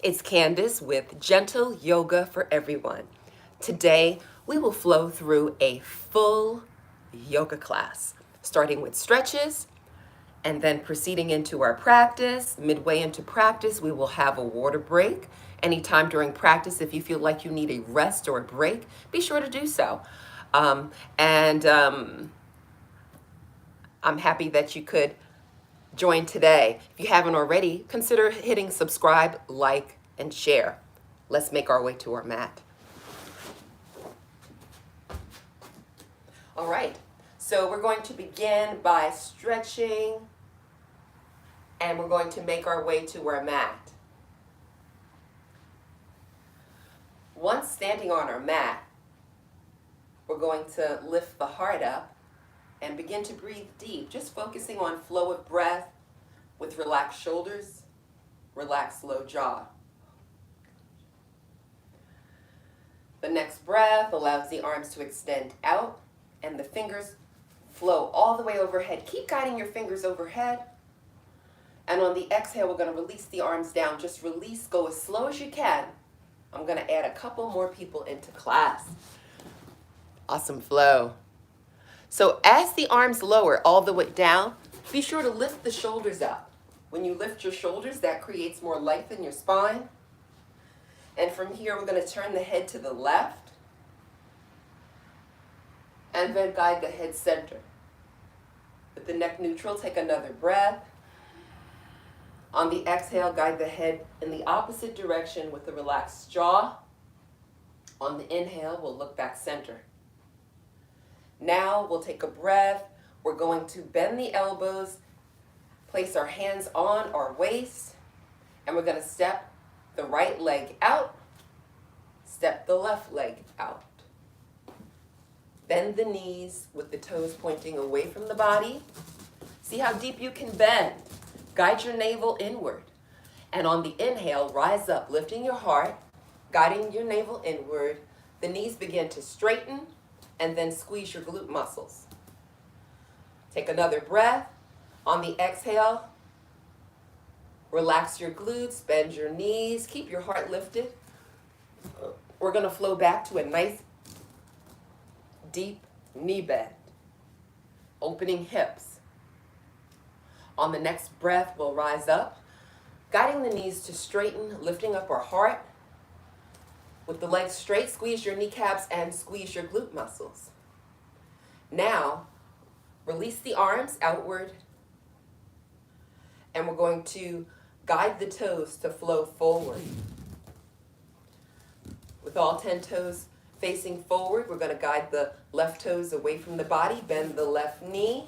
It's Candace with Gentle Yoga for Everyone. Today, we will flow through a full yoga class, starting with stretches and then proceeding into our practice. Midway into practice, we will have a water break. Anytime during practice, if you feel like you need a rest or a break, be sure to do so. And I'm happy that you could join today. If you haven't already, consider hitting subscribe, like, and share. Let's make our way to our mat. All right, so we're going to begin by stretching, and we're going to make our way to our mat. Once standing on our mat, we're going to lift the heart up and begin to breathe deep, just focusing on flow of breath with relaxed shoulders, relaxed low jaw. The next breath allows the arms to extend out and the fingers flow all the way overhead. Keep guiding your fingers overhead. And on the exhale, we're going to release the arms down. Just release, go as slow as you can. I'm going to add a couple more people into class. Awesome flow. So as the arms lower all the way down, be sure to lift the shoulders up. When you lift your shoulders, that creates more life in your spine. And from here, we're going to turn the head to the left and then guide the head center. With the neck neutral, take another breath. On the exhale, guide the head in the opposite direction with a relaxed jaw. On the inhale, we'll look back center. Now we'll take a breath. We're going to bend the elbows, place our hands on our waist, and we're going to step the right leg out, step the left leg out. Bend the knees with the toes pointing away from the body. See how deep you can bend. Guide your navel inward. And on the inhale, rise up, lifting your heart, guiding your navel inward. The knees begin to straighten, and then squeeze your glute muscles. Take another breath. On the exhale, relax your glutes, bend your knees, keep your heart lifted. We're going to flow back to a nice, deep knee bend, opening hips. On the next breath, we'll rise up, guiding the knees to straighten, lifting up our heart. With the legs straight, squeeze your kneecaps and squeeze your glute muscles. Now, release the arms outward, and we're going to guide the toes to flow forward. With all 10 toes facing forward, we're going to guide the left toes away from the body, bend the left knee,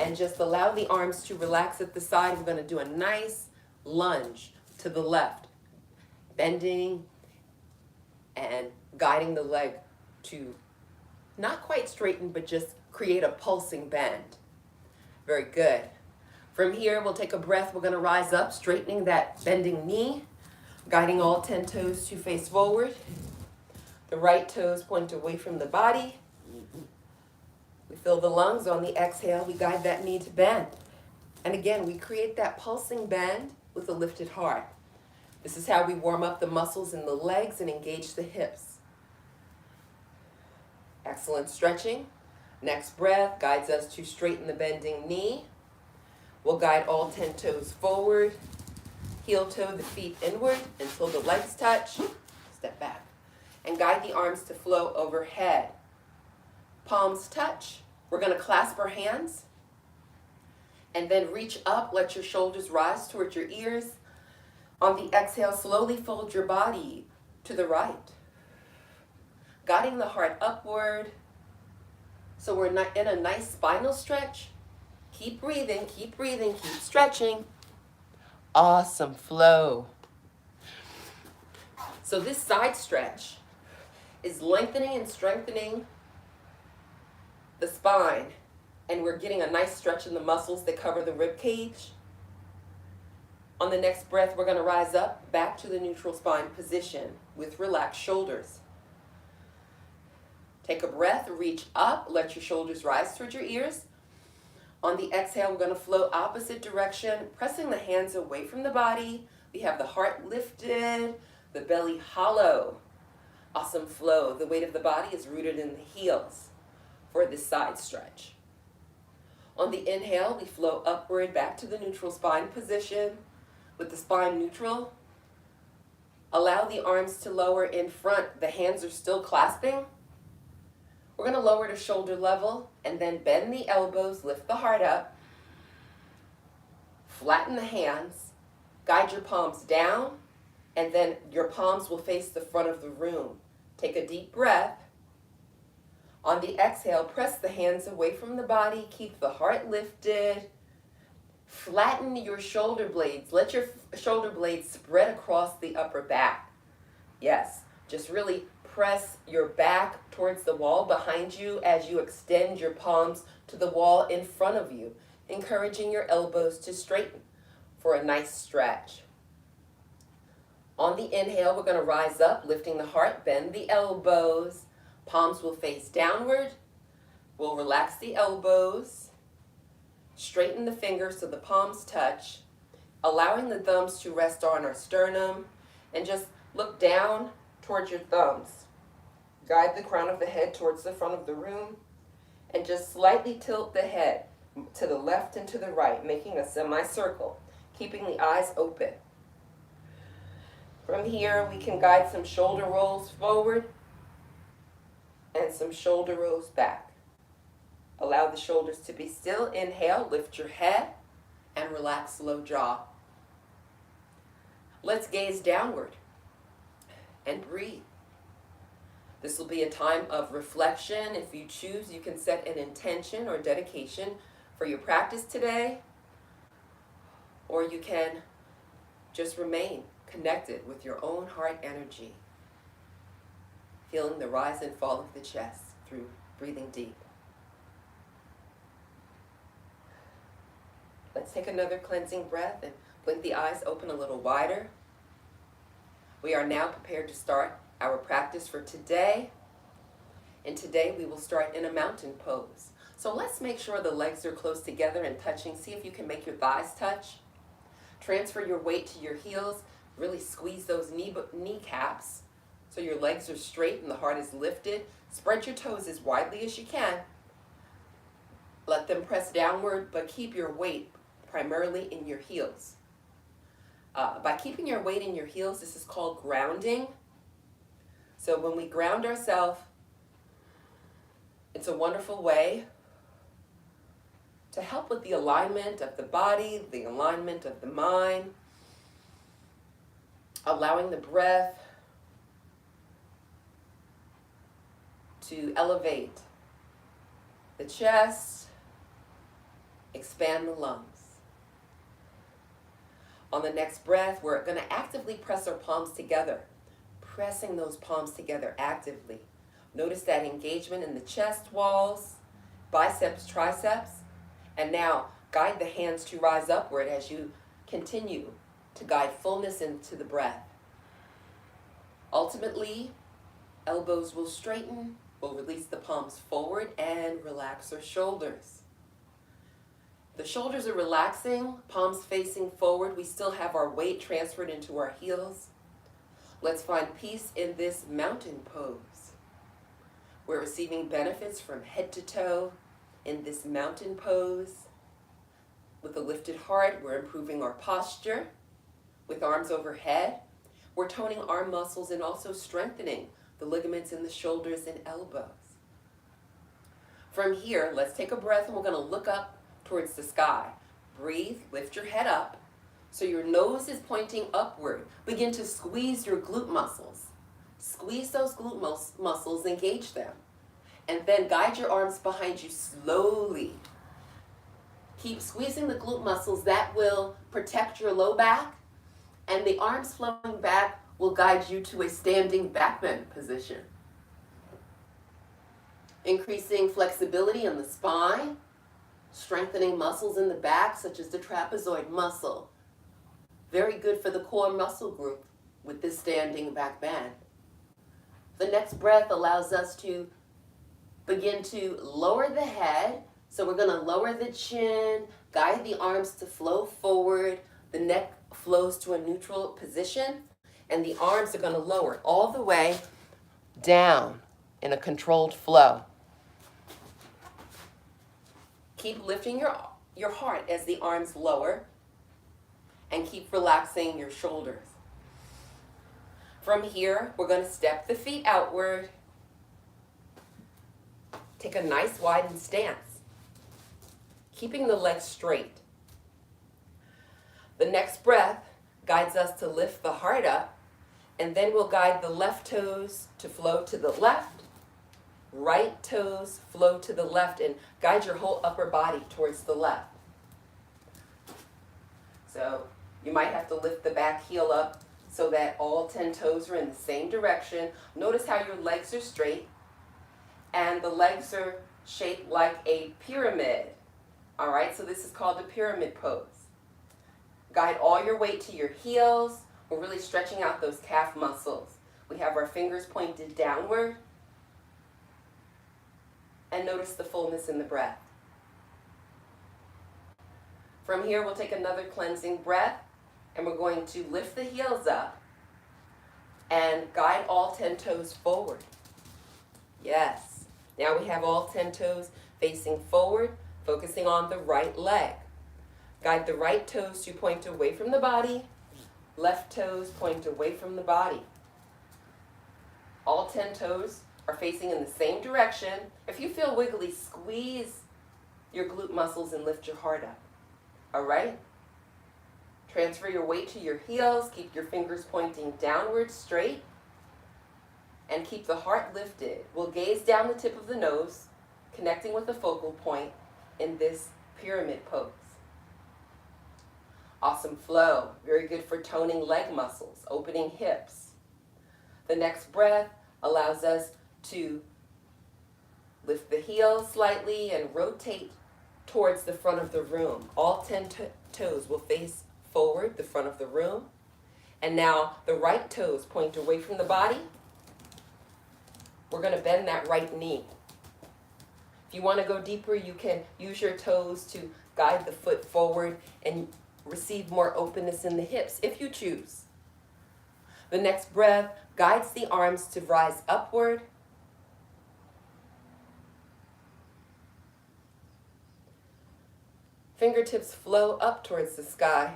and just allow the arms to relax at the side. We're going to do a nice lunge to the left, bending and guiding the leg to not quite straighten, but just create a pulsing bend. Very good. From here, we'll take a breath. We're going to rise up, straightening that bending knee, guiding all 10 toes to face forward. The right toes point away from the body. We fill the lungs. On the exhale, we guide that knee to bend. And again, we create that pulsing bend with a lifted heart. This is how we warm up the muscles in the legs and engage the hips. Excellent stretching. Next breath guides us to straighten the bending knee. We'll guide all 10 toes forward. Heel toe the feet inward until the legs touch. Step back. And guide the arms to flow overhead. Palms touch. We're going to clasp our hands. And then reach up. Let your shoulders rise towards your ears. On the exhale, slowly fold your body to the right, guiding the heart upward. So we're in a nice spinal stretch. Keep breathing, keep stretching. Awesome flow. So this side stretch is lengthening and strengthening the spine, and we're getting a nice stretch in the muscles that cover the rib cage. On the next breath, we're going to rise up back to the neutral spine position with relaxed shoulders. Take a breath, reach up, let your shoulders rise towards your ears. On the exhale, we're going to flow opposite direction, pressing the hands away from the body, We have the heart lifted, the belly hollow. Awesome flow. The weight of the body is rooted in the heels for this side stretch. On the inhale, we flow upward back to the neutral spine position. With the spine neutral, allow the arms to lower in front. The hands are still clasping. We're going to lower to shoulder level and then bend the elbows, lift the heart up, flatten the hands, guide your palms down, and then your palms will face the front of the room. Take a deep breath. On the exhale, press the hands away from the body, keep the heart lifted. Flatten your shoulder blades. Let your shoulder blades spread across the upper back. Yes, just really press your back towards the wall behind you as you extend your palms to the wall in front of you, encouraging your elbows to straighten for a nice stretch. On the inhale, we're going to rise up, lifting the heart, bend the elbows. Palms will face downward. We'll relax the elbows. Straighten the fingers so the palms touch, allowing the thumbs to rest on our sternum, and just look down towards your thumbs. Guide the crown of the head towards the front of the room, and just slightly tilt the head to the left and to the right, making a semicircle, keeping the eyes open. From here, we can guide some shoulder rolls forward and some shoulder rolls back. Allow the shoulders to be still. Inhale, lift your head, and relax low jaw. Let's gaze downward and breathe. This will be a time of reflection. If you choose, you can set an intention or dedication for your practice today, or you can just remain connected with your own heart energy, feeling the rise and fall of the chest through breathing deep. Let's take another cleansing breath and blink the eyes open a little wider. We are now prepared to start our practice for today. And today we will start in a mountain pose. So let's make sure the legs are close together and touching. See if you can make your thighs touch. Transfer your weight to your heels. Really squeeze those kneecaps so your legs are straight and the heart is lifted. Spread your toes as widely as you can. Let them press downward, but keep your weight primarily in your heels. By keeping your weight in your heels, this is called grounding. So when we ground ourselves, it's a wonderful way to help with the alignment of the body, the alignment of the mind, allowing the breath to elevate the chest, expand the lungs. On the next breath, we're going to actively press our palms together, pressing those palms together actively. Notice that engagement in the chest walls, biceps, triceps, and now guide the hands to rise upward as you continue to guide fullness into the breath. Ultimately, elbows will straighten, we'll release the palms forward and relax our shoulders. The shoulders are relaxing, palms facing forward. We still have our weight transferred into our heels. Let's find peace in this mountain pose. We're receiving benefits from head to toe in this mountain pose. With a lifted heart, we're improving our posture. With arms overhead, we're toning arm muscles and also strengthening the ligaments in the shoulders and elbows. From here, let's take a breath and we're going to look up towards the sky. Breathe, lift your head up so your nose is pointing upward. Begin to squeeze your glute muscles. Squeeze those glute muscles, engage them. And then guide your arms behind you slowly. Keep squeezing the glute muscles. That will protect your low back, and the arms flowing back will guide you to a standing back bend position. Increasing flexibility in the spine, strengthening muscles in the back such as the trapezoid muscle. Very good for the core muscle group with this standing back bend. The next breath allows us to begin to lower the head. So we're going to lower the chin, guide the arms to flow forward, the neck flows to a neutral position, and the arms are going to lower all the way down in a controlled flow. Keep lifting your heart as the arms lower, and keep relaxing your shoulders. From here, we're going to step the feet outward. Take a nice widened stance, keeping the legs straight. The next breath guides us to lift the heart up, and then we'll guide the left toes to flow to the left, right toes flow to the left, and guide your whole upper body towards the left. So you might have to lift the back heel up so that all 10 toes are in the same direction. Notice how your legs are straight, and the legs are shaped like a pyramid. All right, so this is called the pyramid pose. Guide all your weight to your heels. We're really stretching out those calf muscles. We have our fingers pointed downward. And notice the fullness in the breath. From here, we'll take another cleansing breath, and we're going to lift the heels up and guide all 10 toes forward. Yes. Now we have all 10 toes facing forward, focusing on the right leg. Guide the right toes to point away from the body. Left toes point away from the body. All 10 toes are facing in the same direction. If you feel wiggly, squeeze your glute muscles and lift your heart up. All right? Transfer your weight to your heels. Keep your fingers pointing downward straight. And keep the heart lifted. We'll gaze down the tip of the nose, connecting with the focal point in this pyramid pose. Awesome flow. Very good for toning leg muscles, opening hips. The next breath allows us to lift the heels slightly and rotate towards the front of the room. All 10 toes will face forward, the front of the room. And now the right toes point away from the body. We're going to bend that right knee. If you want to go deeper, you can use your toes to guide the foot forward and receive more openness in the hips if you choose. The next breath guides the arms to rise upward. Fingertips flow up towards the sky.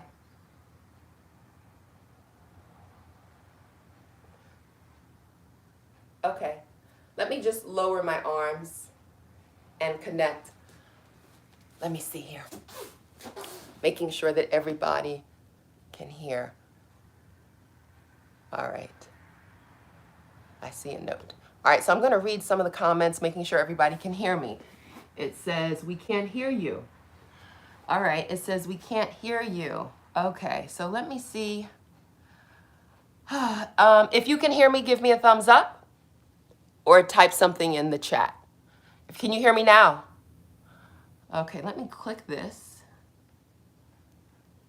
Okay, let me just lower my arms and connect. Let me see here. Making sure that everybody can hear. All right. I see a note. All right, so I'm going to read some of the comments, making sure everybody can hear me. It says, we can't hear you. All right, it says, we can't hear you. Okay, so let me see. If you can hear me, give me a thumbs up or type something in the chat. Can you hear me now? Okay, let me click this.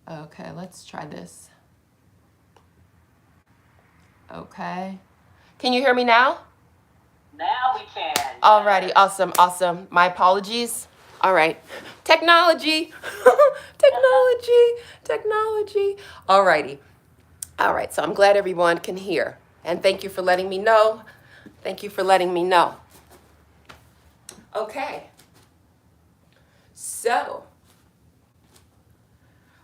Okay, let's try this. Okay. Can you hear me now? Now we can. Alrighty, awesome, awesome. My apologies. All right. Technology. Technology. Alrighty. All right, so I'm glad everyone can hear. And thank you for letting me know. Thank you for letting me know. Okay. So,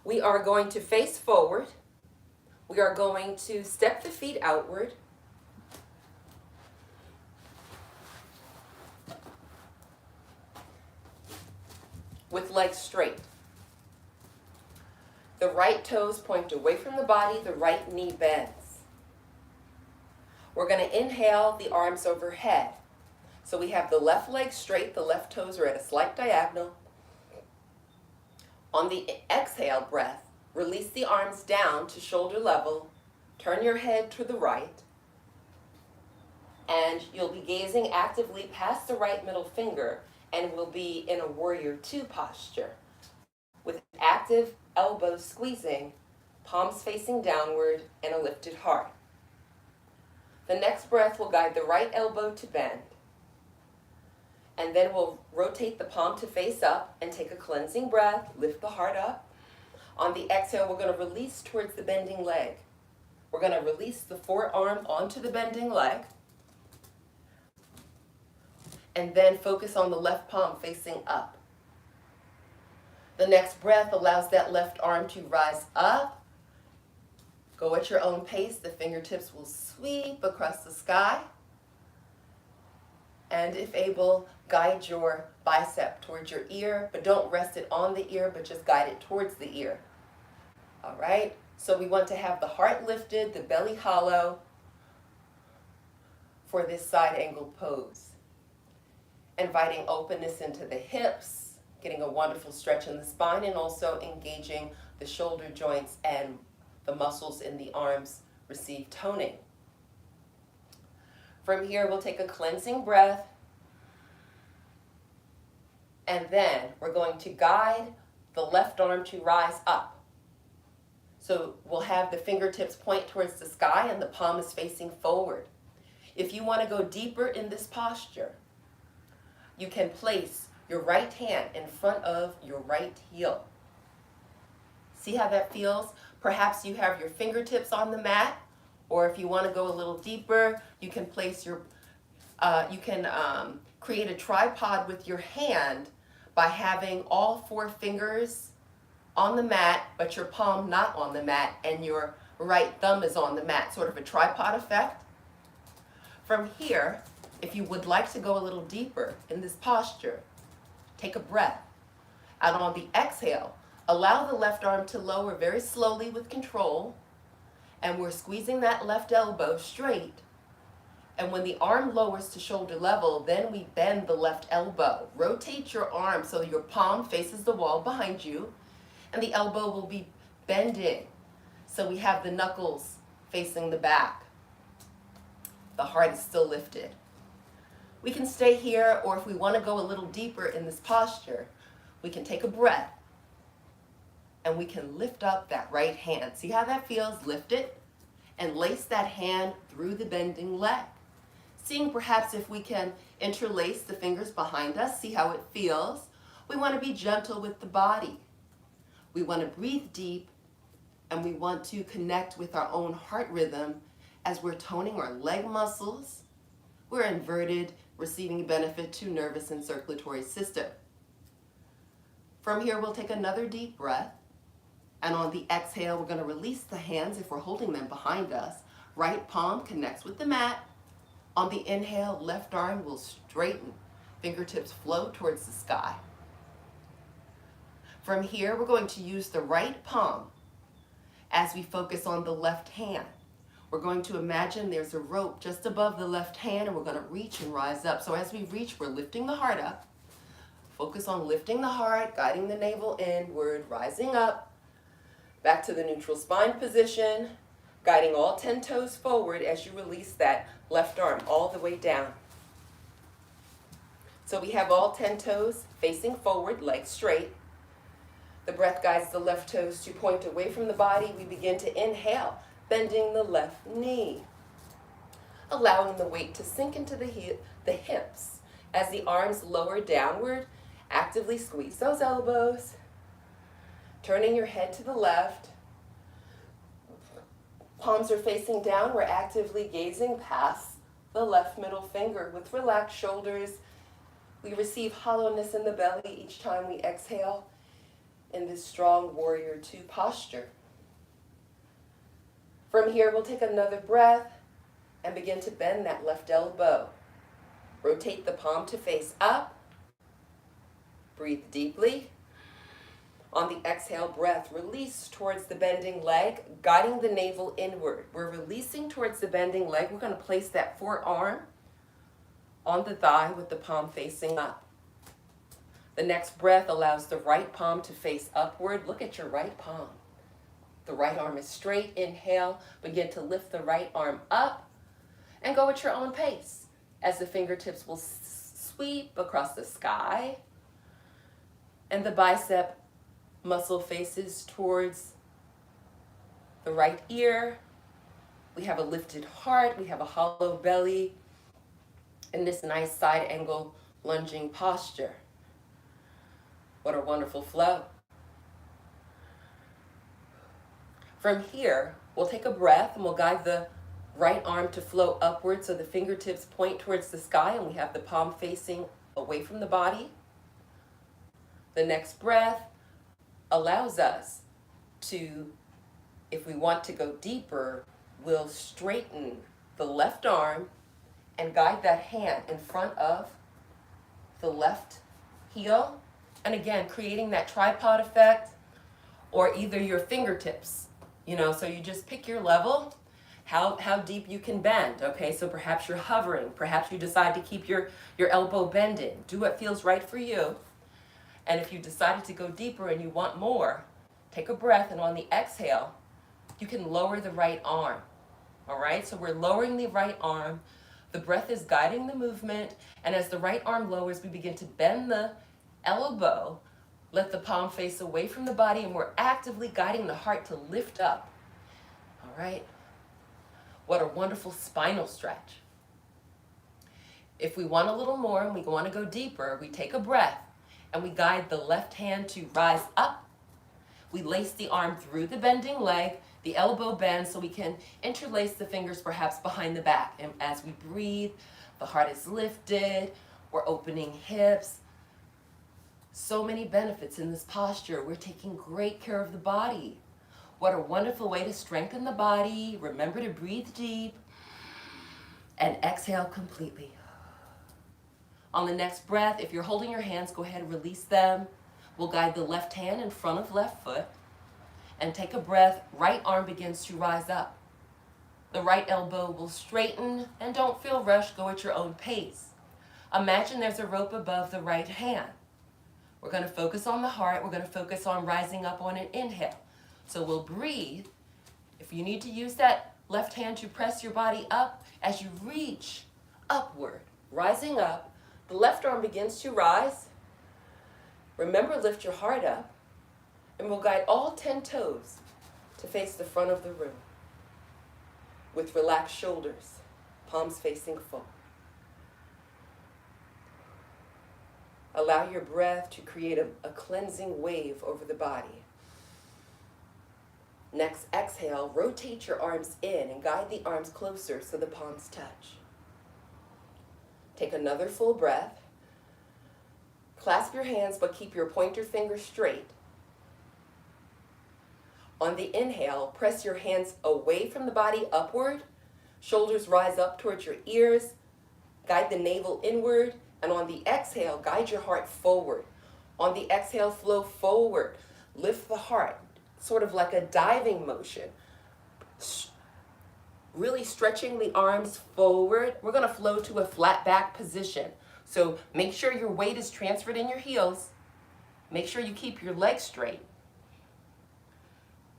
we are going to face forward. We are going to step the feet outward. With legs straight. The right toes point away from the body, the right knee bends. We're going to inhale the arms overhead. So we have the left leg straight, the left toes are at a slight diagonal. On the exhale breath, release the arms down to shoulder level, turn your head to the right, and you'll be gazing actively past the right middle finger and will be in a warrior two posture with active elbows squeezing, palms facing downward, and a lifted heart. The next breath will guide the right elbow to bend. And then we'll rotate the palm to face up and take a cleansing breath, lift the heart up. On the exhale, we're going to release towards the bending leg. We're going to release the forearm onto the bending leg. And then focus on the left palm facing up. The next breath allows that left arm to rise up. Go at your own pace. The fingertips will sweep across the sky. And if able, guide your bicep towards your ear, but don't rest it on the ear, but just guide it towards the ear. All right? So we want to have the heart lifted, the belly hollow for this side angle pose. Inviting openness into the hips, getting a wonderful stretch in the spine, and also engaging the shoulder joints and the muscles in the arms receive toning. From here, we'll take a cleansing breath, and then we're going to guide the left arm to rise up. So we'll have the fingertips point towards the sky and the palm is facing forward. If you want to go deeper in this posture, you can place your right hand in front of your right heel. See how that feels? Perhaps you have your fingertips on the mat, or if you want to go a little deeper, you can place your, create a tripod with your hand by having all 4 fingers on the mat, but your palm not on the mat, and your right thumb is on the mat, sort of a tripod effect. From here, if you would like to go a little deeper in this posture, take a breath. And on the exhale, allow the left arm to lower very slowly with control, and we're squeezing that left elbow straight. And when the arm lowers to shoulder level, then we bend the left elbow. Rotate your arm so your palm faces the wall behind you, and the elbow will be bending. So we have the knuckles facing the back. The heart is still lifted. We can stay here, or if we want to go a little deeper in this posture, we can take a breath and we can lift up that right hand. See how that feels? Lift it and lace that hand through the bending leg. Seeing perhaps if we can interlace the fingers behind us, see how it feels. We want to be gentle with the body. We want to breathe deep, and we want to connect with our own heart rhythm as we're toning our leg muscles. We're inverted, receiving benefit to nervous and circulatory system. From here, we'll take another deep breath. And on the exhale, we're going to release the hands if we're holding them behind us. Right palm connects with the mat. On the inhale, left arm will straighten. Fingertips flow towards the sky. From here, we're going to use the right palm as we focus on the left hand. We're going to imagine there's a rope just above the left hand, and we're going to reach and rise up. So as we reach, we're lifting the heart up. Focus on lifting the heart, guiding the navel inward, rising up, back to the neutral spine position, guiding all 10 toes forward as you release that left arm all the way down. So we have all 10 toes facing forward, legs straight. The breath guides the left toes to point away from the body. We begin to inhale, bending the left knee, allowing the weight to sink into the hips. As the arms lower downward, actively squeeze those elbows, turning your head to the left. Palms are facing down. We're actively gazing past the left middle finger. With relaxed shoulders, we receive hollowness in the belly each time we exhale in this strong warrior 2 posture. From here, we'll take another breath and begin to bend that left elbow. Rotate the palm to face up. Breathe deeply. On the exhale breath, release towards the bending leg, guiding the navel inward. We're releasing towards the bending leg. We're going to place that forearm on the thigh with the palm facing up. The next breath allows the right palm to face upward. Look at your right palm. The right arm is straight. Inhale, begin to lift the right arm up and go at your own pace as the fingertips will sweep across the sky and the bicep muscle faces towards the right ear. We have a lifted heart. We have a hollow belly in this nice side angle lunging posture. What a wonderful flow. From here, we'll take a breath and we'll guide the right arm to flow upward so the fingertips point towards the sky and we have the palm facing away from the body. The next breath allows us to, if we want to go deeper, we'll straighten the left arm and guide that hand in front of the left heel. And again, creating that tripod effect, or either your fingertips, so you just pick your level, how deep you can bend, okay? So perhaps you're hovering, perhaps you decide to keep your elbow bending. Do what feels right for you. And if you decided to go deeper and you want more, take a breath, and on the exhale, you can lower the right arm, all right? So we're lowering the right arm, the breath is guiding the movement, and as the right arm lowers, we begin to bend the elbow, let the palm face away from the body, and we're actively guiding the heart to lift up, all right? What a wonderful spinal stretch. If we want a little more and we want to go deeper, we take a breath and we guide the left hand to rise up. We lace the arm through the bending leg, the elbow bends so we can interlace the fingers perhaps behind the back. And as we breathe, the heart is lifted, we're opening hips. So many benefits in this posture. We're taking great care of the body. What a wonderful way to strengthen the body. Remember to breathe deep and exhale completely. On the next breath, if you're holding your hands, go ahead and release them. We'll guide the left hand in front of left foot and take a breath. Right arm begins to rise up. The right elbow will straighten, and don't feel rushed, go at your own pace. Imagine there's a rope above the right hand. We're going to focus on the heart. We're going to focus on rising up on an inhale. So we'll breathe. If you need to use that left hand to press your body up, as you reach upward, rising up, the left arm begins to rise. Remember, lift your heart up, and we'll guide all 10 toes to face the front of the room with relaxed shoulders, palms facing forward. Allow your breath to create a cleansing wave over the body. Next, exhale, rotate your arms in and guide the arms closer so the palms touch. Take another full breath. Clasp your hands, but keep your pointer finger straight. On the inhale, press your hands away from the body upward. Shoulders rise up towards your ears. Guide the navel inward. And on the exhale, guide your heart forward. On the exhale, flow forward. Lift the heart, sort of like a diving motion. Really stretching the arms forward. We're going to flow to a flat back position. So make sure your weight is transferred in your heels. Make sure you keep your legs straight.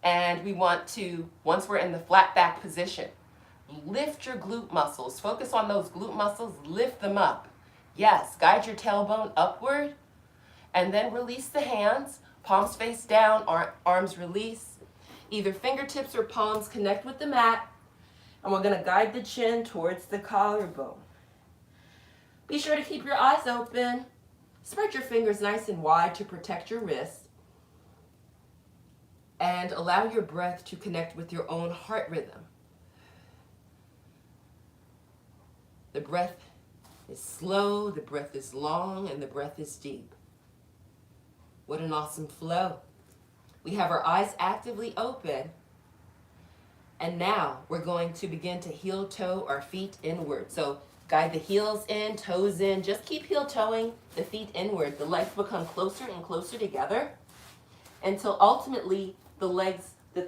And we want to, once we're in the flat back position, lift your glute muscles. Focus on those glute muscles. Lift them up. Yes, guide your tailbone upward. And then release the hands. Palms face down, arms release. Either fingertips or palms connect with the mat. And we're going to guide the chin towards the collarbone. Be sure to keep your eyes open. Spread your fingers nice and wide to protect your wrists. And allow your breath to connect with your own heart rhythm. The breath is slow, the breath is long, and the breath is deep. What an awesome flow. We have our eyes actively open. And now we're going to begin to heel toe our feet inward. So guide the heels in, toes in. Just keep heel toeing the feet inward. The legs become closer and closer together until ultimately the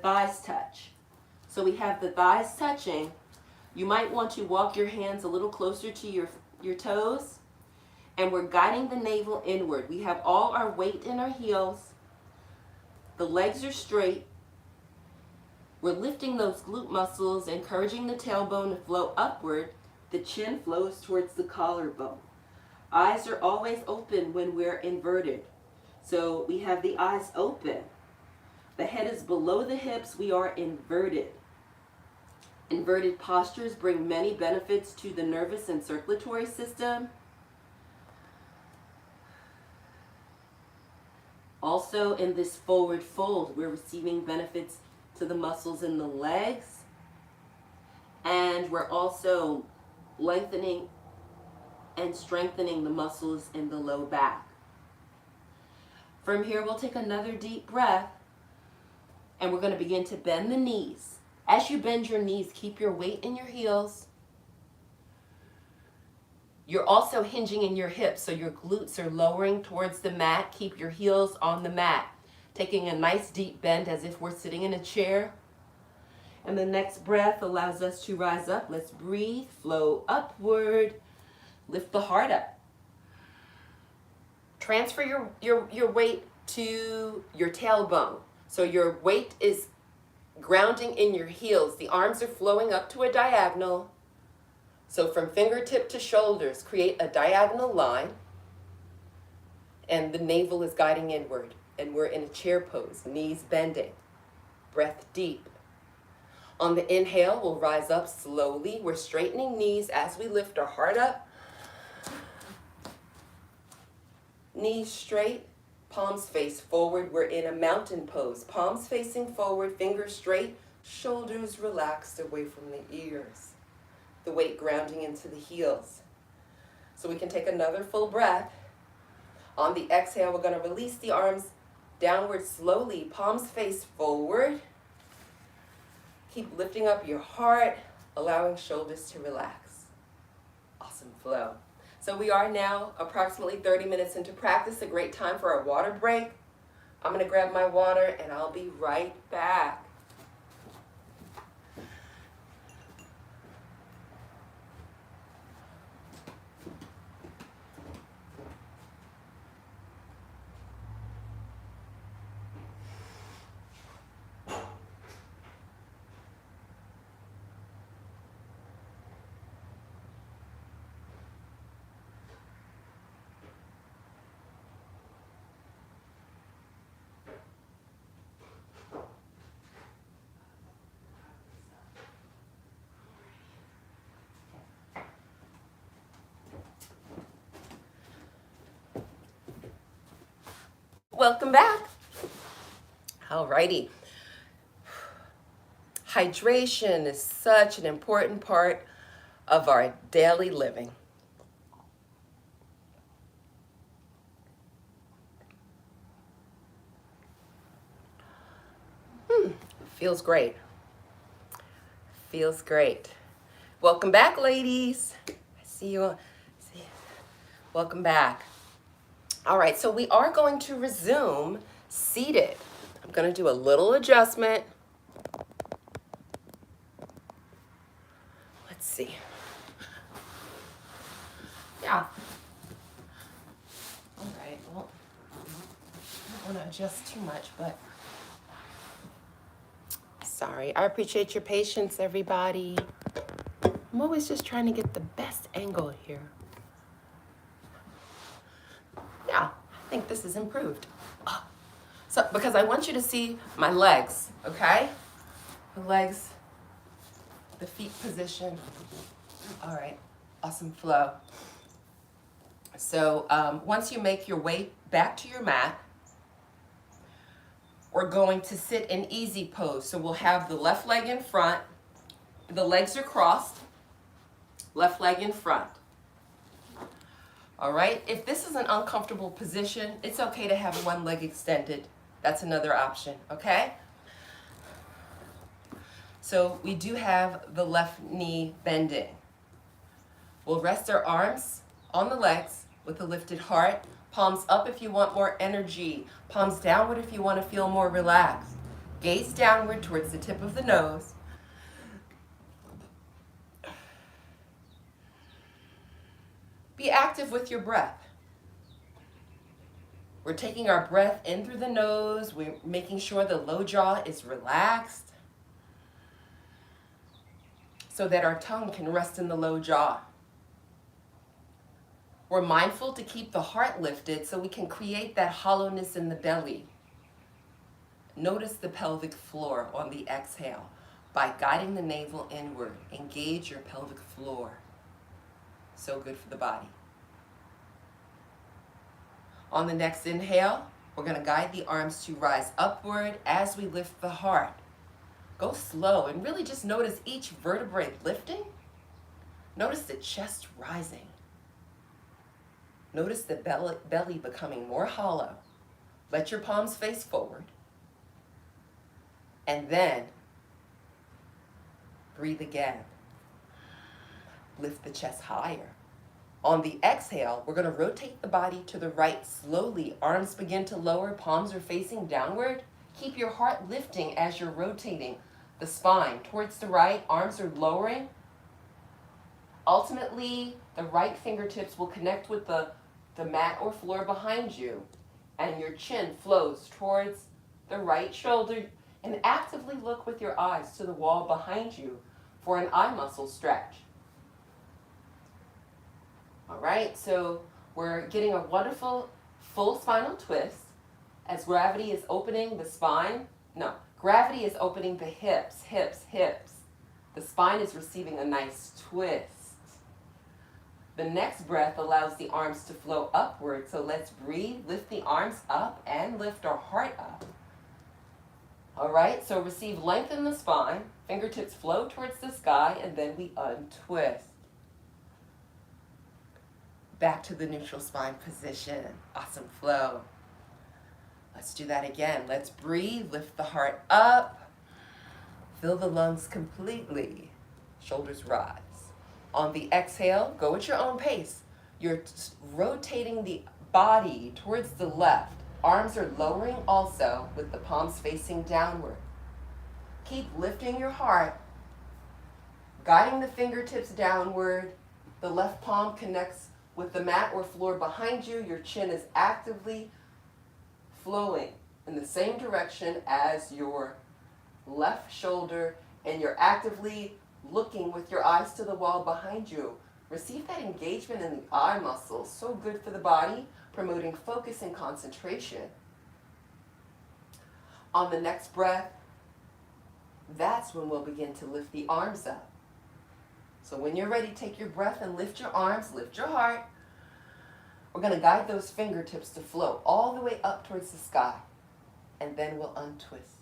thighs touch. So we have the thighs touching. You might want to walk your hands a little closer to your toes. And we're guiding the navel inward. We have all our weight in our heels. The legs are straight. We're lifting those glute muscles, encouraging the tailbone to flow upward. The chin flows towards the collarbone. Eyes are always open when we're inverted. So we have the eyes open. The head is below the hips. We are inverted. Inverted postures bring many benefits to the nervous and circulatory system. Also, in this forward fold, we're receiving benefits to the muscles in the legs. And we're also lengthening and strengthening the muscles in the low back. From here, we'll take another deep breath, and we're going to begin to bend the knees. As you bend your knees, keep your weight in your heels. You're also hinging in your hips, so your glutes are lowering towards the mat. Keep your heels on the mat. Taking a nice deep bend as if we're sitting in a chair. And the next breath allows us to rise up. Let's breathe, flow upward, lift the heart up. Transfer your weight to your tailbone. So your weight is grounding in your heels. The arms are flowing up to a diagonal. So from fingertip to shoulders, create a diagonal line. And the navel is guiding inward. And we're in a chair pose, knees bending, breath deep. On the inhale, we'll rise up slowly. We're straightening knees as we lift our heart up. Knees straight, palms face forward. We're in a mountain pose. Palms facing forward, fingers straight, shoulders relaxed away from the ears. The weight grounding into the heels. So we can take another full breath. On the exhale, we're going to release the arms downward slowly, palms face forward. Keep lifting up your heart, allowing shoulders to relax. Awesome flow. So we are now approximately 30 minutes into practice, a great time for a water break. I'm going to grab my water and I'll be right back. Welcome back. Alrighty. Hydration is such an important part of our daily living. Feels great. Feels great. Welcome back, ladies. I see you. Welcome back. All right, so we are going to resume seated. I'm going to do a little adjustment. Let's see. Yeah. All right, well, I don't want to adjust too much, but sorry. I appreciate your patience, everybody. I'm always just trying to get the best angle here. Yeah, I think this is improved. So, because I want you to see my legs, okay? The legs, the feet position. All right, awesome flow. So once you make your way back to your mat, we're going to sit in easy pose. So we'll have the left leg in front, the legs are crossed, left leg in front. All right, if this is an uncomfortable position, it's okay to have one leg extended. That's another option, okay? So we do have the left knee bending. We'll rest our arms on the legs with a lifted heart. Palms up if you want more energy. Palms downward if you want to feel more relaxed. Gaze downward towards the tip of the nose. Be active with your breath. We're taking our breath in through the nose. We're making sure the low jaw is relaxed so that our tongue can rest in the low jaw. We're mindful to keep the heart lifted so we can create that hollowness in the belly. Notice the pelvic floor on the exhale. By guiding the navel inward, engage your pelvic floor. So good for the body. On the next inhale, we're going to guide the arms to rise upward as we lift the heart. Go slow and really just notice each vertebrae lifting. Notice the chest rising. Notice the belly becoming more hollow. Let your palms face forward. And then breathe again. Lift the chest higher. On the exhale, we're going to rotate the body to the right slowly. Arms begin to lower, palms are facing downward. Keep your heart lifting as you're rotating the spine towards the right. Arms are lowering. Ultimately, the right fingertips will connect with the mat or floor behind you, and your chin flows towards the right shoulder. And actively look with your eyes to the wall behind you for an eye muscle stretch. All right, so we're getting a wonderful full spinal twist as gravity is opening the spine. No, gravity is opening the hips, hips, hips. The spine is receiving a nice twist. The next breath allows the arms to flow upward, so let's breathe, lift the arms up, and lift our heart up. All right, so receive length in the spine, fingertips flow towards the sky, and then we untwist. Back to the neutral spine position. Awesome flow. Let's do that again. Let's breathe, lift the heart up, fill the lungs completely, shoulders rise. On the exhale, go at your own pace. You're rotating the body towards the left. Arms are lowering also with the palms facing downward. Keep lifting your heart, guiding the fingertips downward. The left palm connects with the mat or floor behind you. Your chin is actively flowing in the same direction as your left shoulder, and you're actively looking with your eyes to the wall behind you. Receive that engagement in the eye muscles. So good for the body, promoting focus and concentration. On the next breath, that's when we'll begin to lift the arms up. So when you're ready, take your breath and lift your arms, lift your heart. We're going to guide those fingertips to flow all the way up towards the sky, and then we'll untwist.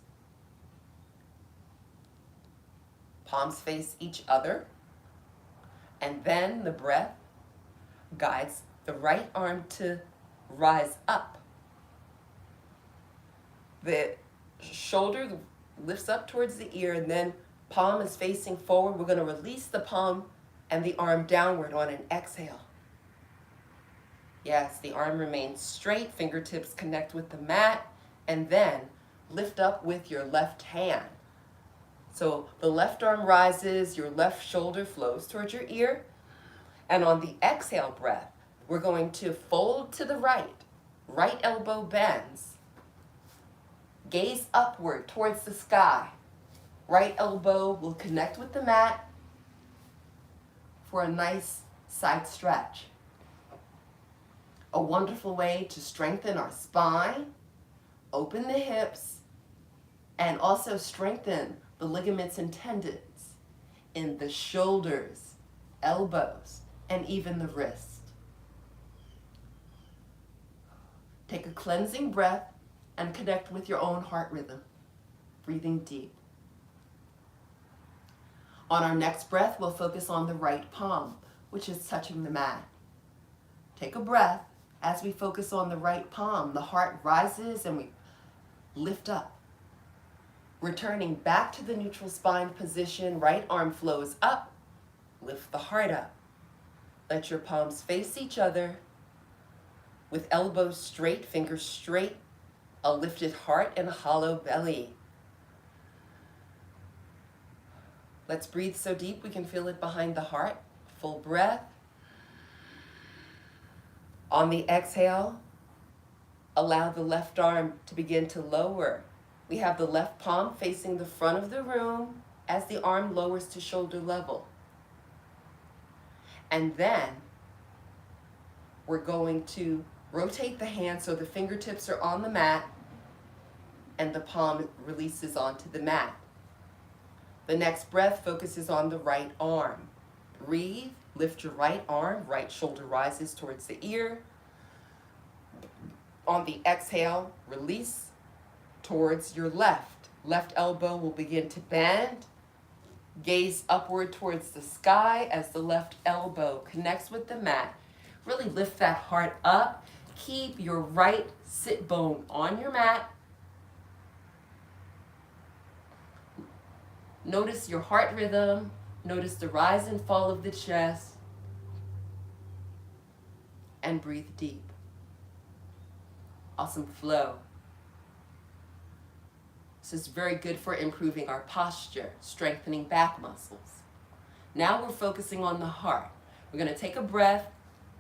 Palms face each other, and then the breath guides the right arm to rise up. The shoulder lifts up towards the ear, and then palm is facing forward. We're going to release the palm and the arm downward on an exhale. Yes, the arm remains straight, fingertips connect with the mat, and then lift up with your left hand. So the left arm rises, your left shoulder flows towards your ear, and on the exhale breath, we're going to fold to the right. Right elbow bends. Gaze upward towards the sky. Right elbow will connect with the mat for a nice side stretch. A wonderful way to strengthen our spine, open the hips, and also strengthen the ligaments and tendons in the shoulders, elbows, and even the wrist. Take a cleansing breath and connect with your own heart rhythm, breathing deep. On our next breath, we'll focus on the right palm, which is touching the mat. Take a breath. As we focus on the right palm, the heart rises and we lift up. Returning back to the neutral spine position, right arm flows up, lift the heart up. Let your palms face each other with elbows straight, fingers straight, a lifted heart and a hollow belly. Let's breathe so deep we can feel it behind the heart. Full breath. On the exhale, allow the left arm to begin to lower. We have the left palm facing the front of the room as the arm lowers to shoulder level. And then we're going to rotate the hand so the fingertips are on the mat and the palm releases onto the mat. The next breath focuses on the right arm. Breathe, lift your right arm, right shoulder rises towards the ear. On the exhale, release towards your left. Left elbow will begin to bend. Gaze upward towards the sky as the left elbow connects with the mat. Really lift that heart up. Keep your right sit bone on your mat. Notice your heart rhythm. Notice the rise and fall of the chest. And breathe deep. Awesome flow. This is very good for improving our posture, strengthening back muscles. Now we're focusing on the heart. We're going to take a breath,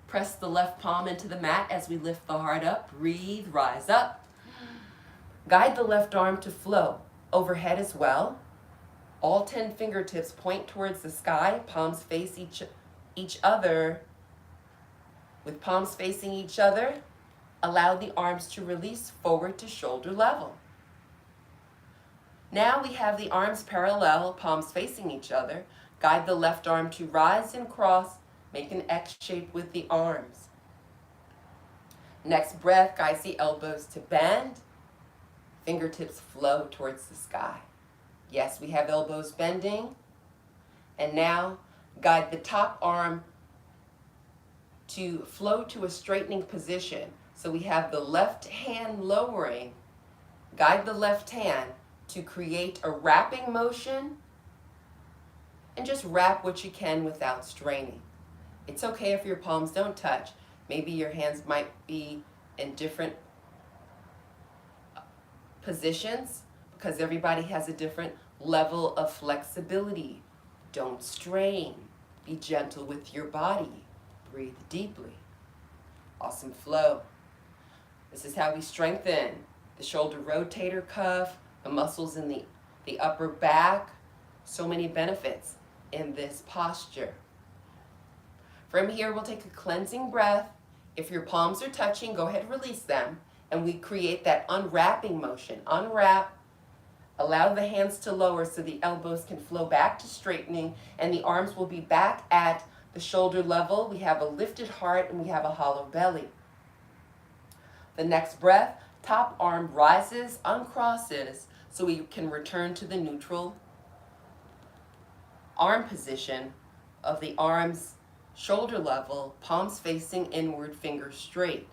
press the left palm into the mat as we lift the heart up. Breathe, rise up. Guide the left arm to flow overhead as well. All 10 fingertips point towards the sky, palms face each other. With palms facing each other, allow the arms to release forward to shoulder level. Now we have the arms parallel, palms facing each other. Guide the left arm to rise and cross, make an X shape with the arms. Next breath guides the elbows to bend. Fingertips flow towards the sky. Yes, we have elbows bending. And now guide the top arm to flow to a straightening position. So we have the left hand lowering. Guide the left hand to create a wrapping motion, and just wrap what you can without straining. It's okay if your palms don't touch. Maybe your hands might be in different positions because everybody has a different level of flexibility. Don't strain. Be gentle with your body. Breathe deeply. Awesome flow. This is how we strengthen the shoulder rotator cuff, the muscles in the upper back. So many benefits in this posture. From here, we'll take a cleansing breath. If your palms are touching, go ahead and release them. And we create that unwrapping motion. Unwrap. Allow the hands to lower so the elbows can flow back to straightening and the arms will be back at the shoulder level. We have a lifted heart and we have a hollow belly. The next breath, top arm rises, uncrosses, so we can return to the neutral arm position of the arms shoulder level, palms facing inward, fingers straight.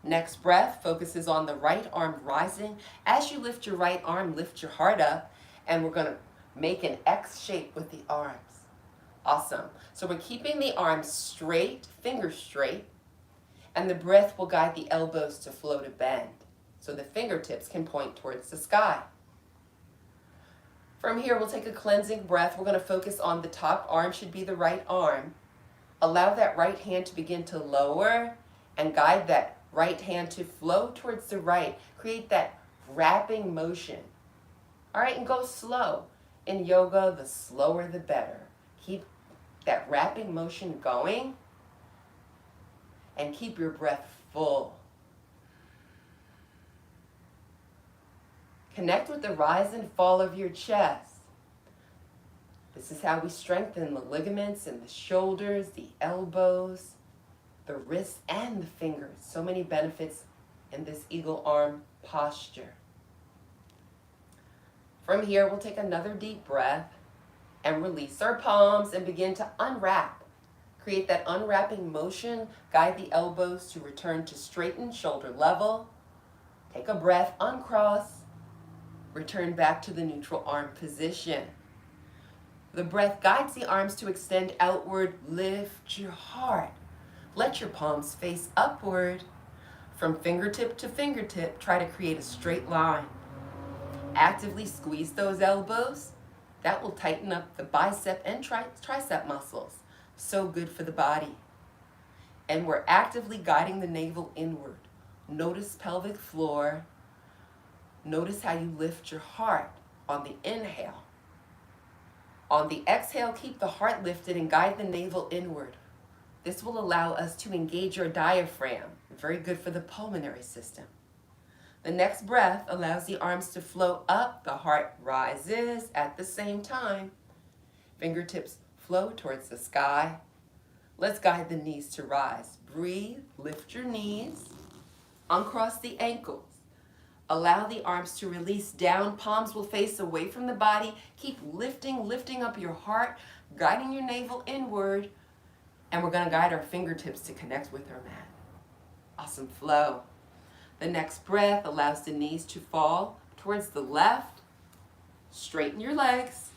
Next breath focuses on the right arm rising. As you lift your right arm, lift your heart up, and we're going to make an X shape with the arms. Awesome. So we're keeping the arms straight, fingers straight, and the breath will guide the elbows to flow to bend, so the fingertips can point towards the sky. From here, we'll take a cleansing breath. We're going to focus on the top arm, should be the right arm. Allow that right hand to begin to lower and guide that right hand to flow towards the right. Create that wrapping motion. All right, and go slow. In yoga, the slower the better. Keep that wrapping motion going and keep your breath full. Connect with the rise and fall of your chest. This is how we strengthen the ligaments in the shoulders, the elbows, the wrists, and the fingers. So many benefits in this eagle arm posture. From here, we'll take another deep breath and release our palms and begin to unwrap. Create that unwrapping motion. Guide the elbows to return to straighten shoulder level. Take a breath, uncross. Return back to the neutral arm position. The breath guides the arms to extend outward. Lift your heart. Let your palms face upward. From fingertip to fingertip, try to create a straight line. Actively squeeze those elbows. That will tighten up the bicep and tricep muscles. So good for the body. And we're actively guiding the navel inward. Notice pelvic floor. Notice how you lift your heart on the inhale. On the exhale, keep the heart lifted and guide the navel inward. This will allow us to engage your diaphragm. Very good for the pulmonary system. The next breath allows the arms to flow up. The heart rises at the same time. Fingertips flow towards the sky. Let's guide the knees to rise. Breathe, lift your knees, uncross the ankles. Allow the arms to release down. Palms will face away from the body. Keep lifting up your heart, guiding your navel inward. And we're going to guide our fingertips to connect with our mat. Awesome flow. The next breath allows the knees to fall towards the left. Straighten your legs.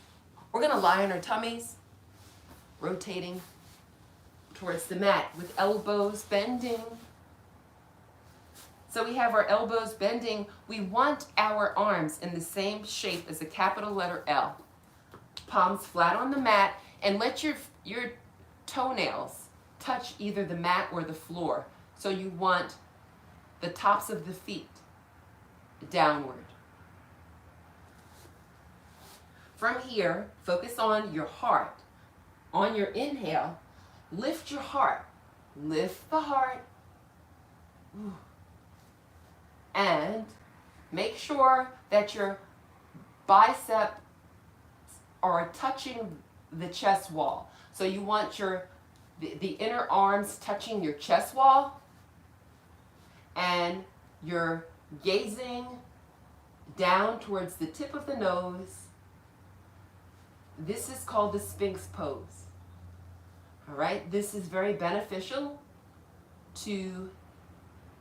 We're going to lie on our tummies, rotating towards the mat with elbows bending. So we have our elbows bending. We want our arms in the same shape as the capital letter L. Palms flat on the mat, and let your toenails touch either the mat or the floor. So you want the tops of the feet downward. From here, focus on your heart. On your inhale, lift your heart. Lift the heart. And make sure that your biceps are touching the chest wall. So you want the inner arms touching your chest wall, and you're gazing down towards the tip of the nose. This is called the Sphinx pose. All right, this is very beneficial to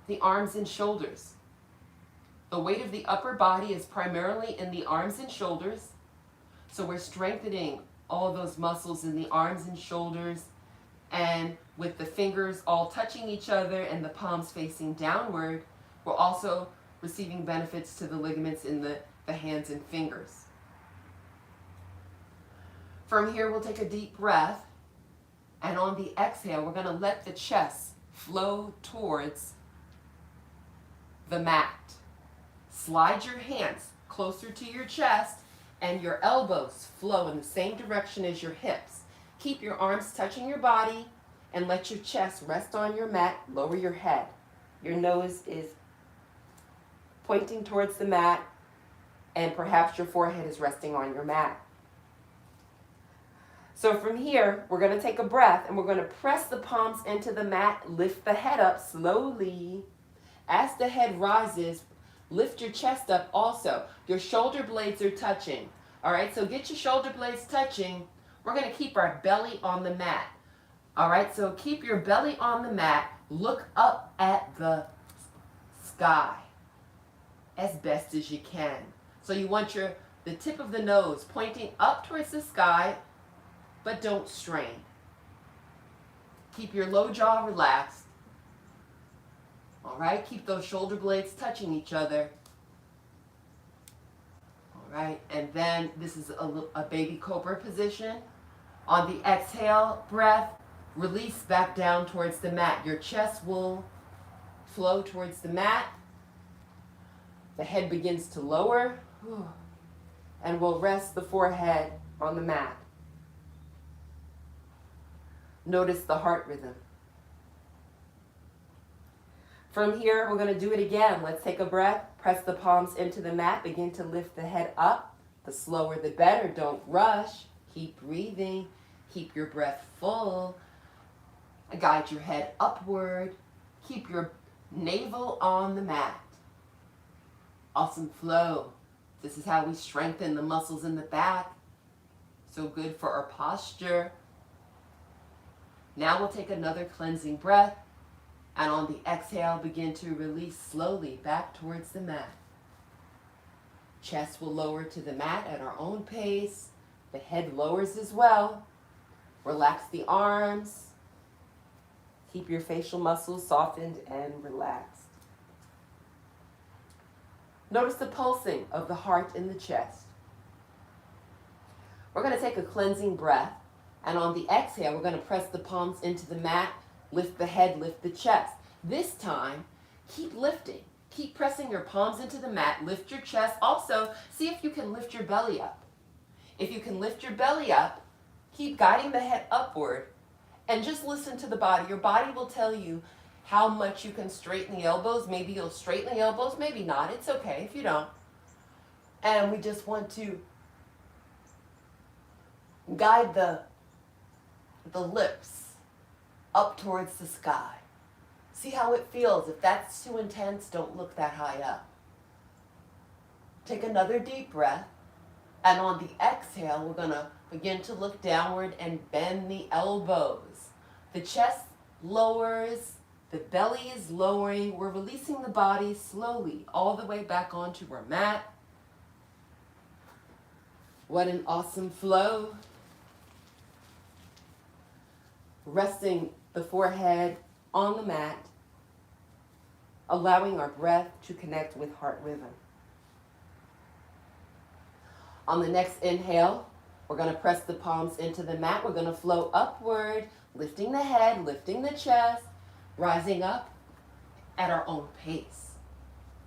the arms and shoulders. The weight of the upper body is primarily in the arms and shoulders. So we're strengthening all those muscles in the arms and shoulders, and with the fingers all touching each other and the palms facing downward, we're also receiving benefits to the ligaments in the hands and fingers. From here, we'll take a deep breath, and on the exhale, we're going to let the chest flow towards the mat. Slide your hands closer to your chest, and your elbows flow in the same direction as your hips. Keep your arms touching your body, and let your chest rest on your mat. Lower your head. Your nose is pointing towards the mat, and perhaps your forehead is resting on your mat. So from here, we're going to take a breath, and we're going to press the palms into the mat. Lift the head up slowly. As the head rises, lift your chest up also. Your shoulder blades are touching. All right, so get your shoulder blades touching. We're going to keep our belly on the mat. All right, so keep your belly on the mat. Look up at the sky as best as you can. So you want the tip of the nose pointing up towards the sky, but don't strain. Keep your low jaw relaxed. All right, keep those shoulder blades touching each other. All right, and then this is a baby cobra position. On the exhale breath, release back down towards the mat. Your chest will flow towards the mat. The head begins to lower, and we'll rest the forehead on the mat. Notice the heart rhythm. From here, we're going to do it again. Let's take a breath. Press the palms into the mat. Begin to lift the head up. The slower, the better. Don't rush. Keep breathing. Keep your breath full. Guide your head upward. Keep your navel on the mat. Awesome flow. This is how we strengthen the muscles in the back. So good for our posture. Now we'll take another cleansing breath. And on the exhale, begin to release slowly back towards the mat. Chest will lower to the mat at our own pace. The head lowers as well. Relax the arms. Keep your facial muscles softened and relaxed. Notice the pulsing of the heart in the chest. We're going to take a cleansing breath. And on the exhale, we're going to press the palms into the mat. Lift the head, lift the chest. This time, keep lifting. Keep pressing your palms into the mat. Lift your chest. Also, see if you can lift your belly up. If you can lift your belly up, keep guiding the head upward. And just listen to the body. Your body will tell you how much you can straighten the elbows. Maybe you'll straighten the elbows, maybe not. It's okay if you don't. And we just want to guide the lips up towards the sky. See how it feels. If that's too intense, don't look that high up. take another deep breath. And on the exhale, we're going to begin to look downward and bend the elbows. The chest lowers, the belly is lowering. We're releasing the body slowly all the way back onto our mat. What an awesome flow. Resting the forehead on the mat, allowing our breath to connect with heart rhythm. On the next inhale, we're going to press the palms into the mat. We're going to flow upward, lifting the head, lifting the chest, rising up at our own pace.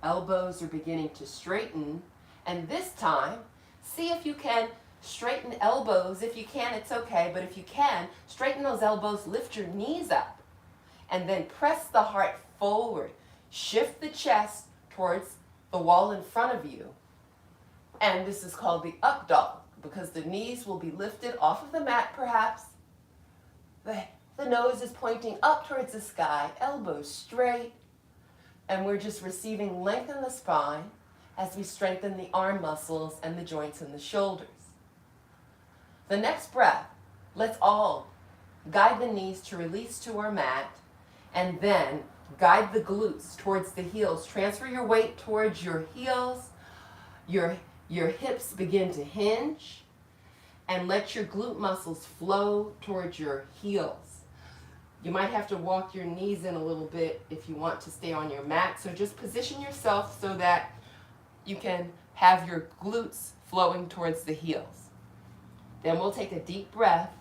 Elbows are beginning to straighten, and this time, see if you can straighten elbows. If you can, it's okay, but if you can, straighten those elbows, lift your knees up, and then press the heart forward. Shift the chest towards the wall in front of you. And this is called the up dog, because the knees will be lifted off of the mat perhaps. The nose is pointing up towards the sky, elbows straight, and we're just receiving length in the spine as we strengthen the arm muscles and the joints in the shoulders. The next breath, let's all guide the knees to release to our mat, and then guide the glutes towards the heels. Transfer your weight towards your heels. Your hips begin to hinge, and let your glute muscles flow towards your heels. You might have to walk your knees in a little bit if you want to stay on your mat. So just position yourself so that you can have your glutes flowing towards the heels. Then we'll take a deep breath.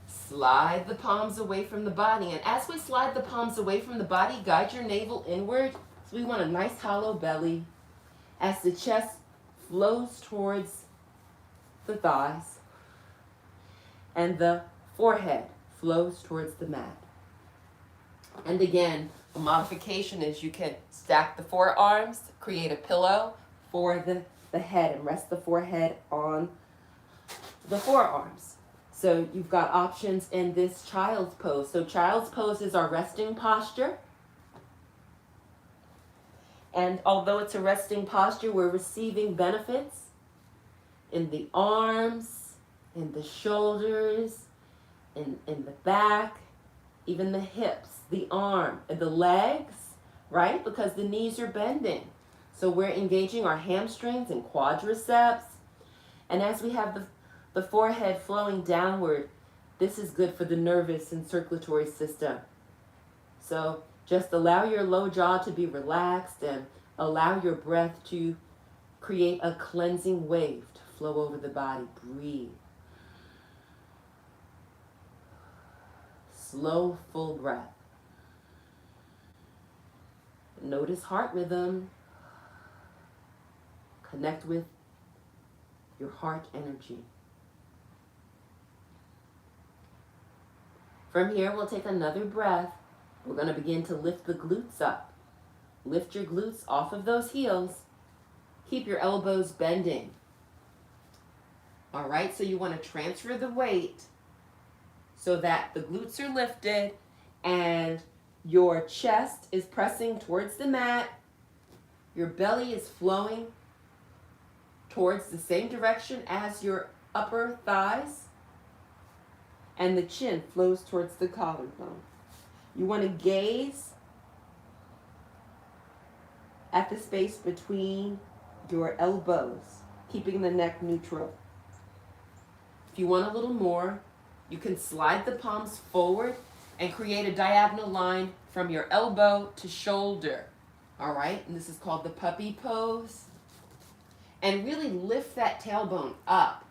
Slide the palms away from the body. And as we slide the palms away from the body, guide your navel inward. So we want a nice hollow belly as the chest flows towards the thighs and the forehead flows towards the mat. And again, a modification is you can stack the forearms, create a pillow for the head, and rest the forehead on the forearms. So you've got options in this child's pose. So child's pose is our resting posture. And although it's a resting posture, we're receiving benefits in the arms, in the shoulders, in the back, even the hips, the arm, and the legs, right? Because the knees are bending. So we're engaging our hamstrings and quadriceps. And as we have the forehead flowing downward, this is good for the nervous and circulatory system. So just allow your low jaw to be relaxed and allow your breath to create a cleansing wave to flow over the body. Breathe. Slow, full breath. Notice heart rhythm. Connect with your heart energy. From here, we'll take another breath. We're going to begin to lift the glutes up. Lift your glutes off of those heels. Keep your elbows bending. All right, so you want to transfer the weight so that the glutes are lifted and your chest is pressing towards the mat. Your belly is flowing towards the same direction as your upper thighs. And the chin flows towards the collarbone. You want to gaze at the space between your elbows, keeping the neck neutral. If you want a little more, you can slide the palms forward and create a diagonal line from your elbow to shoulder. All right, and this is called the puppy pose. And really lift that tailbone up.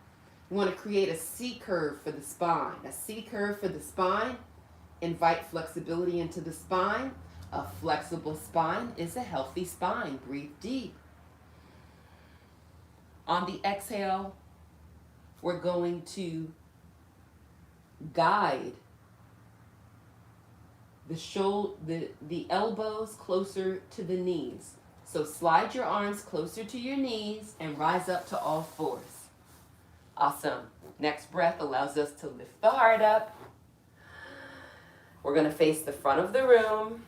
You want to create a C curve for the spine. A C curve for the spine. Invite flexibility into the spine. A flexible spine is a healthy spine. Breathe deep. On the exhale, we're going to guide the elbows closer to the knees. So slide your arms closer to your knees and rise up to all fours. Awesome. Next breath allows us to lift the heart up. We're going to face the front of the room.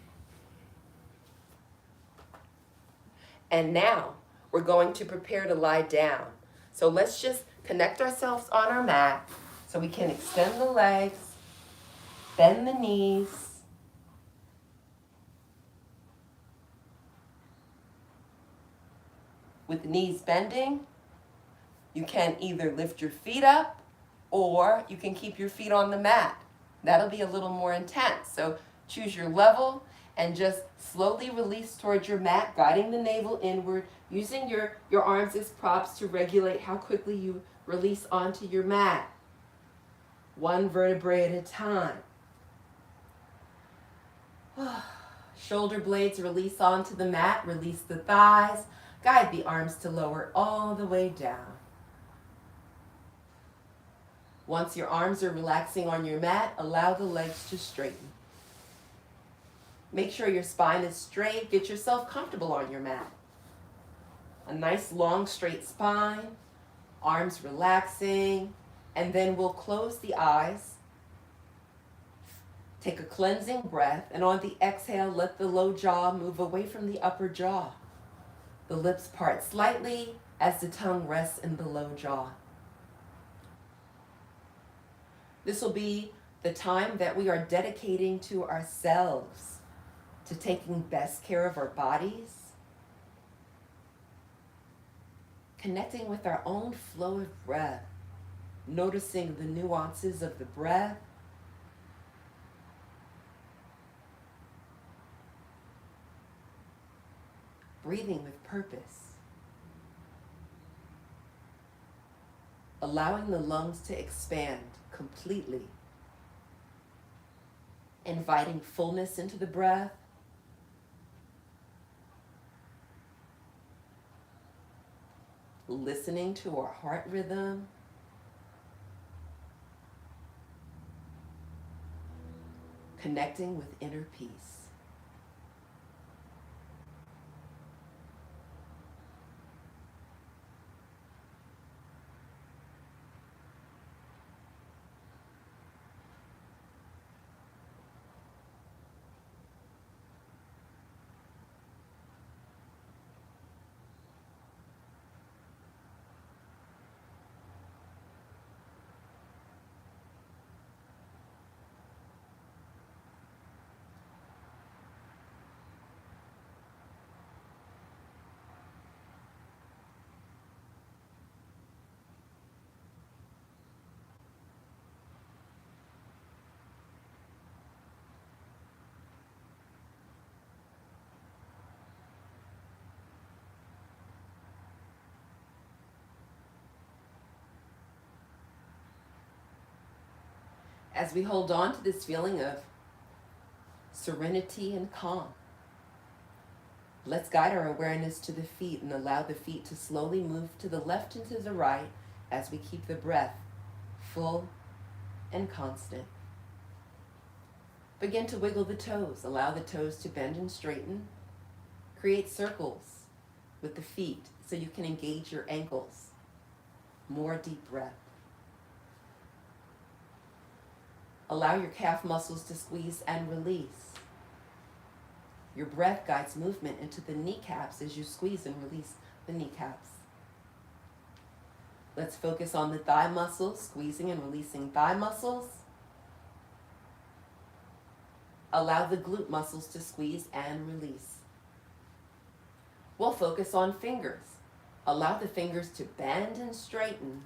And now we're we're going to prepare to lie down. So let's just connect ourselves on our mat so we can extend the legs, bend the knees. With the knees bending, you can either lift your feet up or you can keep your feet on the mat. That'll be a little more intense. So choose your level and just slowly release towards your mat, guiding the navel inward, using your arms as props to regulate how quickly you release onto your mat. One vertebrae at a time. Shoulder blades release onto the mat, release the thighs, guide the arms to lower all the way down. Once your arms are relaxing on your mat, allow the legs to straighten. Make sure your spine is straight. Get yourself comfortable on your mat. A nice long straight spine, arms relaxing, and then we'll close the eyes. Take a cleansing breath, and on the exhale, let the low jaw move away from the upper jaw. The lips part slightly as the tongue rests in the low jaw. This will be the time that we are dedicating to ourselves, to taking best care of our bodies, connecting with our own flow of breath, noticing the nuances of the breath, breathing with purpose, allowing the lungs to expand completely, inviting fullness into the breath, listening to our heart rhythm, connecting with inner peace. As we hold on to this feeling of serenity and calm, let's guide our awareness to the feet and allow the feet to slowly move to the left and to the right as we keep the breath full and constant. Begin to wiggle the toes. Allow the toes to bend and straighten. Create circles with the feet so you can engage your ankles. More deep breath. Allow your calf muscles to squeeze and release. Your breath guides movement into the kneecaps as you squeeze and release the kneecaps. Let's focus on the thigh muscles, squeezing and releasing thigh muscles. Allow the glute muscles to squeeze and release. We'll focus on fingers. Allow the fingers to bend and straighten,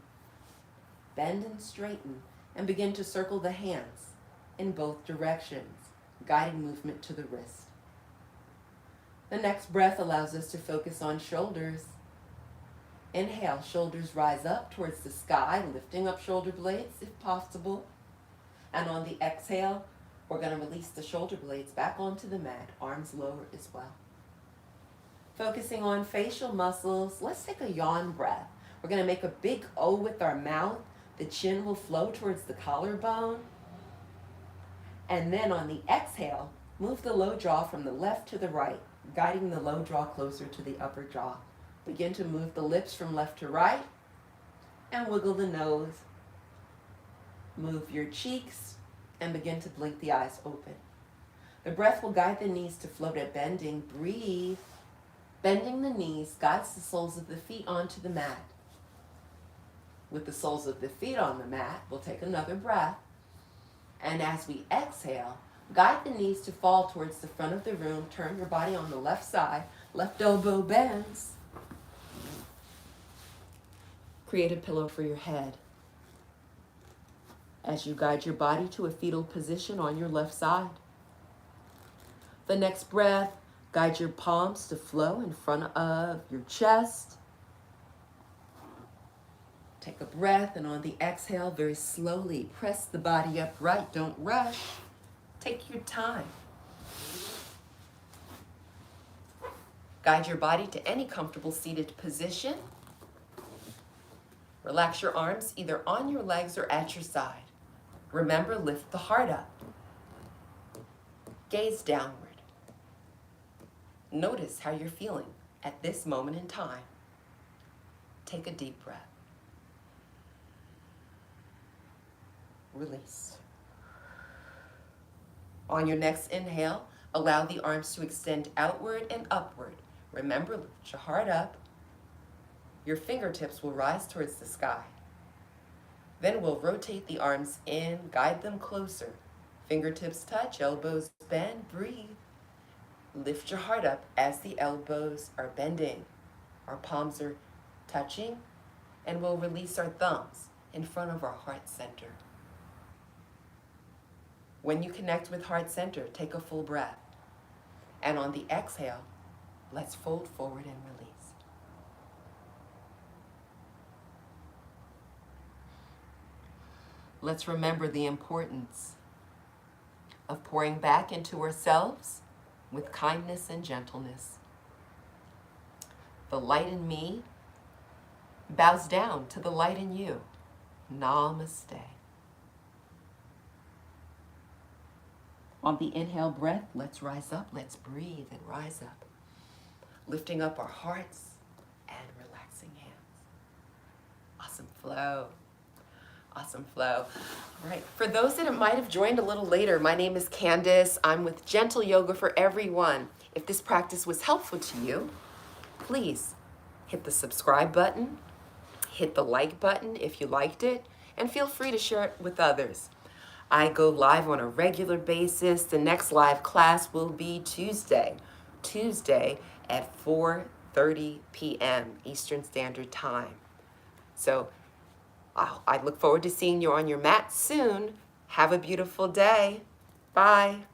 and begin to circle the hands in both directions, guiding movement to the wrist. The next breath allows us to focus on shoulders. Inhale, shoulders rise up towards the sky, lifting up shoulder blades if possible. And on the exhale, we're going to release the shoulder blades back onto the mat, arms lower as well. Focusing on facial muscles, let's take a yawn breath. We're going to make a big O with our mouth. The chin will flow towards the collarbone. And then on the exhale, move the low jaw from the left to the right, guiding the low jaw closer to the upper jaw. Begin to move the lips from left to right and wiggle the nose. Move your cheeks and begin to blink the eyes open. The breath will guide the knees to float at bending. Breathe. Bending the knees guides the soles of the feet onto the mat. With the soles of the feet on the mat, we'll take another breath. And as we exhale, guide the knees to fall towards the front of the room. Turn your body on the left side. Left elbow bends. Create a pillow for your head. As you guide your body to a fetal position on your left side. The next breath, guide your palms to flow in front of your chest. Take a breath, and on the exhale, very slowly press the body upright. Don't rush. Take your time. Guide your body to any comfortable seated position. Relax your arms either on your legs or at your side. Remember, lift the heart up. Gaze downward. Notice how you're feeling at this moment in time. Take a deep breath. Release. On your next inhale, allow the arms to extend outward and upward. Remember, lift your heart up. Your fingertips will rise towards the sky. Then we'll rotate the arms in, guide them closer. Fingertips touch, elbows bend, breathe. Lift your heart up as the elbows are bending. Our palms are touching, and we'll release our thumbs in front of our heart center. When you connect with heart center, take a full breath. And on the exhale, let's fold forward and release. Let's remember the importance of pouring back into ourselves with kindness and gentleness. The light in me bows down to the light in you. Namaste. On the inhale breath, let's rise up. Let's breathe and rise up. Lifting up our hearts and relaxing hands. Awesome flow. Awesome flow. All right, for those that might have joined a little later, my name is Candace. I'm with Gentle Yoga for Everyone. If this practice was helpful to you, please hit the subscribe button, hit the like button if you liked it, and feel free to share it with others. I go live on a regular basis. The next live class will be Tuesday at 4:30 p.m. Eastern Standard Time. So I look forward to seeing you on your mat soon. Have a beautiful day. Bye.